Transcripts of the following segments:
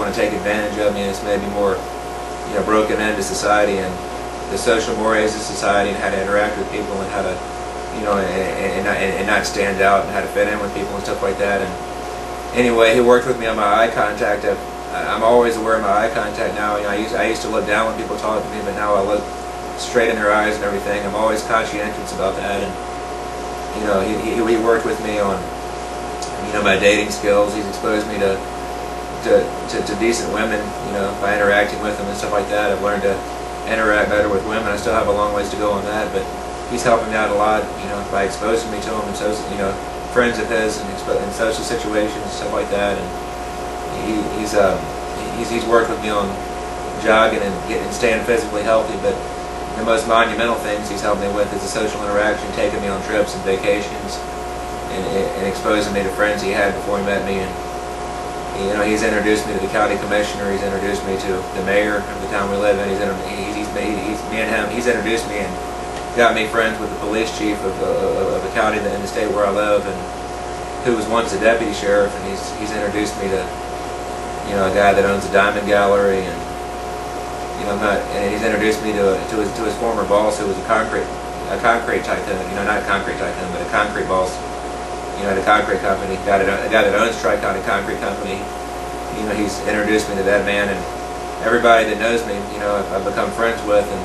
want to take advantage of me, and it's made me more, broken into society and the social mores of society, and how to interact with people, and how to, and not stand out, and how to fit in with people and stuff like that. And anyway, he worked with me on my eye contact. I'm always aware of my eye contact now. I used to look down when people talk to me, but now I look straight in their eyes and everything. I'm always conscientious about that. And he worked with me on my dating skills. He's exposed me to decent women, by interacting with them and stuff like that. I've learned to interact better with women. I still have a long ways to go on that, but he's helping me out a lot, by exposing me to them, and so, friends of his, and in social situations and stuff like that. And he's worked with me on jogging and staying physically healthy. But the most monumental things he's helped me with is the social interaction, taking me on trips and vacations, and exposing me to friends he had before he met me. And he's introduced me to the county commissioner. He's introduced me to the mayor of the town we live in. He's introduced me and got me friends with the police chief of the county in the state where I live, and who was once a deputy sheriff. And he's introduced me to a guy that owns a diamond gallery, and and he's introduced me to his former boss, who was a concrete tycoon. Not a concrete tycoon, but a concrete boss. At a concrete company, a guy that owns Tri-County Concrete Company. He's introduced me to that man, and everybody that knows me, I've become friends with. And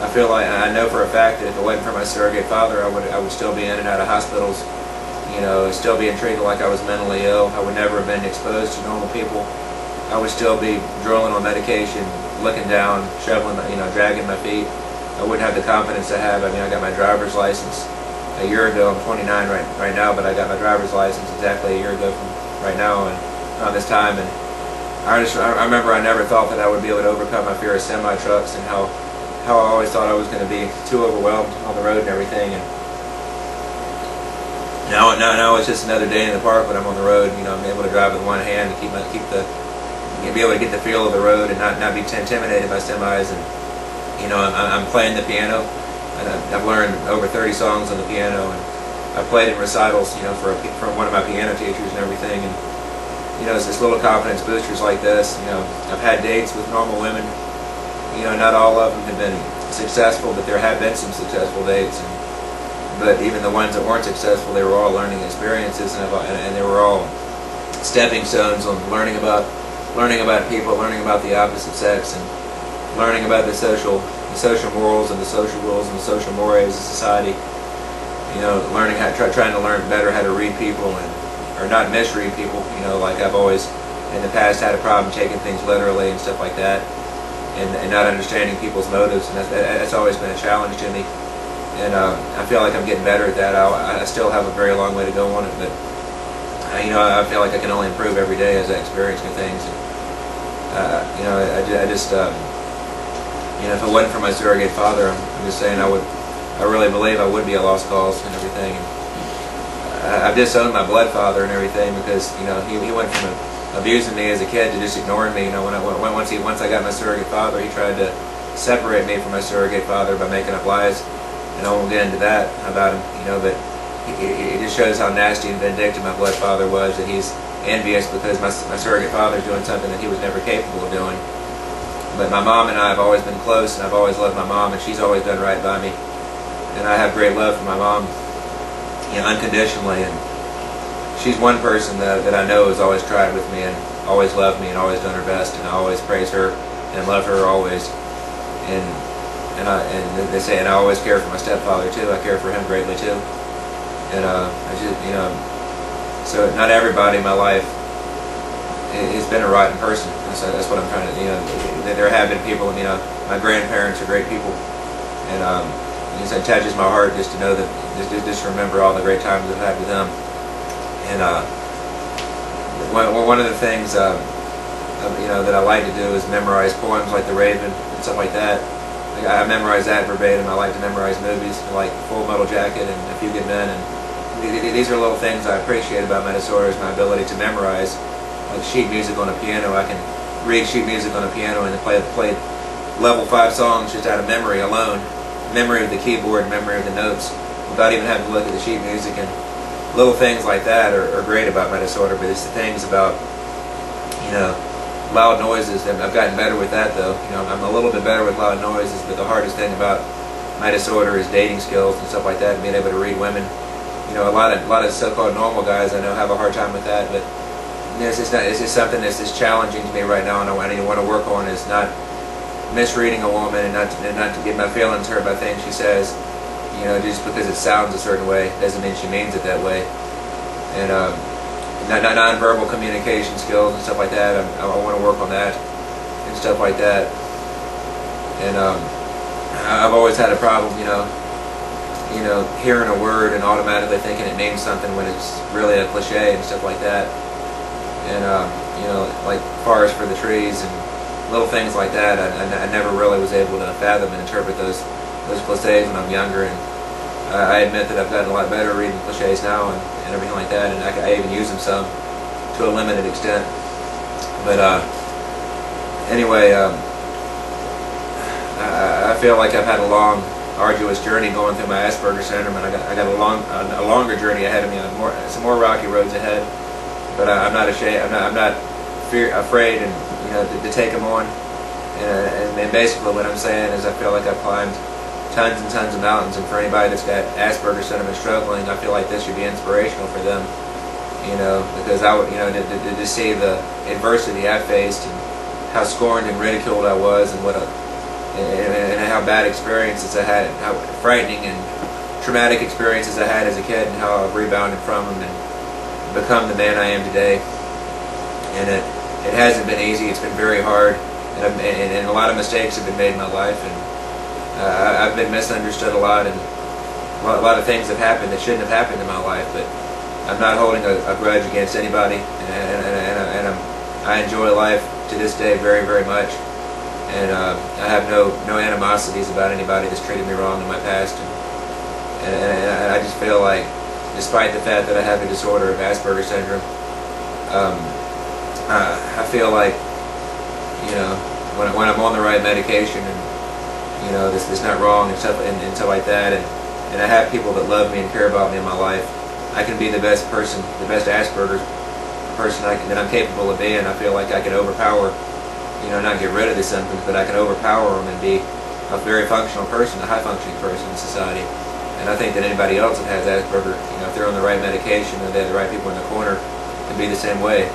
I feel like, I know for a fact that if it wasn't for my surrogate father, I would still be in and out of hospitals, still being treated like I was mentally ill. I would never have been exposed to normal people. I would still be drooling on medication, looking down, shoveling, dragging my feet. I wouldn't have the confidence I have. I got my driver's license a year ago. I'm 29 right now, but I got my driver's license exactly a year ago from right now, and around this time. And I remember I never thought that I would be able to overcome my fear of semi-trucks, and how I always thought I was going to be too overwhelmed on the road and everything. And now it's just another day in the park when I'm on the road. I'm able to drive with one hand and be able to get the feel of the road and not be intimidated by semis. And I'm playing the piano. And I've learned over 30 songs on the piano, and I've played in recitals, from one of my piano teachers and everything. And it's just little confidence boosters like this. I've had dates with normal women. Not all of them have been successful, but there have been some successful dates. But even the ones that weren't successful, they were all learning experiences, and they were all stepping stones on learning about people, learning about the opposite sex, and learning about the social morals and the social rules and the social mores of society. Learning trying to learn better how to read people, or not misread people. Like I've always in the past had a problem taking things literally and stuff like that, and not understanding people's motives, and that's always been a challenge to me. And I feel like I'm getting better at that. I still have a very long way to go on it, but I feel like I can only improve every day as I experience new things. If it wasn't for my surrogate father, I'm just saying I really believe I would be a lost cause and everything. And I've disowned my blood father and everything, because he went from abusing me as a kid to just ignoring me. Once I got my surrogate father, he tried to separate me from my surrogate father by making up lies, and I won't get into that about him. But it just shows how nasty and vindictive my blood father was, that he's envious because my surrogate father's doing something that he was never capable of doing. But my mom and I have always been close, and I've always loved my mom, and she's always done right by me. And I have great love for my mom, unconditionally. And she's one person that I know has always tried with me, and always loved me, and always done her best. And I always praise her and love her always. And they say, and I always care for my stepfather too. I care for him greatly too. And so not everybody in my life has been a rotten person. So that's what I'm trying to, there have been people, my grandparents are great people, and it touches my heart just to know that, just remember all the great times I've had with them. And one of the things, that I like to do is memorize poems like The Raven and stuff like that. I memorize that verbatim. I like to memorize movies like Full Metal Jacket and A Few Good Men, and these are little things I appreciate about my disorder, is my ability to memorize, like sheet music on a piano. I can read sheet music on a piano and play level 5 songs just out of memory alone, memory of the keyboard, memory of the notes, without even having to look at the sheet music. And little things like that are great about my disorder. But it's the things about loud noises. And I've gotten better with that though. You know, I'm a little bit better with loud noises, but the hardest thing about my disorder is dating skills and stuff like that, and being able to read women. You know, a lot of so-called normal guys I know have a hard time with that, but you know, it's just something that's just challenging to me right now, and I want to work on is not misreading a woman and not to get my feelings hurt by things she says. You know, just because it sounds a certain way doesn't mean she means it that way. And non-verbal communication skills and stuff like that. I want to work on that and stuff like that. And I've always had a problem, you know, hearing a word and automatically thinking it means something when it's really a cliche and stuff like that. And you know, like forest for the trees and little things like that. I never really was able to fathom and interpret those cliches when I'm younger, and I admit that I've gotten a lot better at reading cliches now and everything like that, and I even use them some to a limited extent. But anyway, I feel like I've had a long, arduous journey going through my Asperger syndrome, and I got a longer journey ahead of me, some more rocky roads ahead. But I'm not ashamed. I'm not afraid, and you know, to take them on. And basically, what I'm saying is, I feel like I've climbed tons and tons of mountains, and for anybody that's got Asperger syndrome and struggling, I feel like this should be inspirational for them. You know, because I would, you know, to see the adversity I faced and how scorned and ridiculed I was, and and how bad experiences I had, how frightening and traumatic experiences I had as a kid, and how I've rebounded from them and become the man I am today. And it hasn't been easy. It's been very hard, and a lot of mistakes have been made in my life, and I've been misunderstood a lot, and a lot of things have happened that shouldn't have happened in my life. But I'm not holding a grudge against anybody, and I enjoy life to this day very, very much. And I have no animosities about anybody that's treated me wrong in my past, and I just feel like, despite the fact that I have a disorder of Asperger syndrome, I feel like, you know, when I'm on the right medication, and you know, this not wrong and stuff like that, and I have people that love me and care about me in my life, I can be the best person, the best Asperger person that I'm capable of being. I feel like I can overpower, you know, not get rid of the symptoms, but I can overpower them and be a very functional person, a high-functioning person in society. And I think that anybody else that has Asperger, you know, if they're on the right medication and they have the right people in the corner, can be the same way.